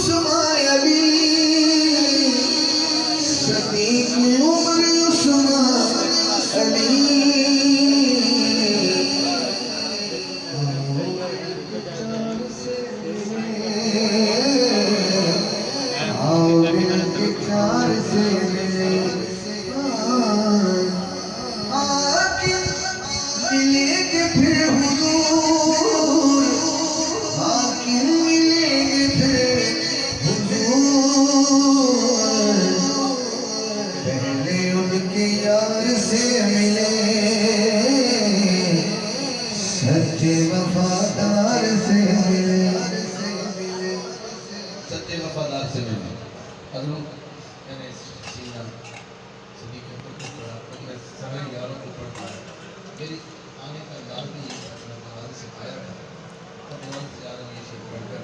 उस्मान अली सदीक उमर उस्मान अली मिलेंगे फिर हुजूर, हाकिम मिलेंगे फिर हुजूर। पहले उनके यार से मिले, सच्चे वफादार से मिले, सच्चे वफादार से मिले। हज़रत मैंने सीना सदीक को पढ़ा, अपने सारे यारों को पढ़ा। मेरी आने का अंदाज भी ये सिखाया है, तो बहुत ज़्यादा ये शेख पढ़कर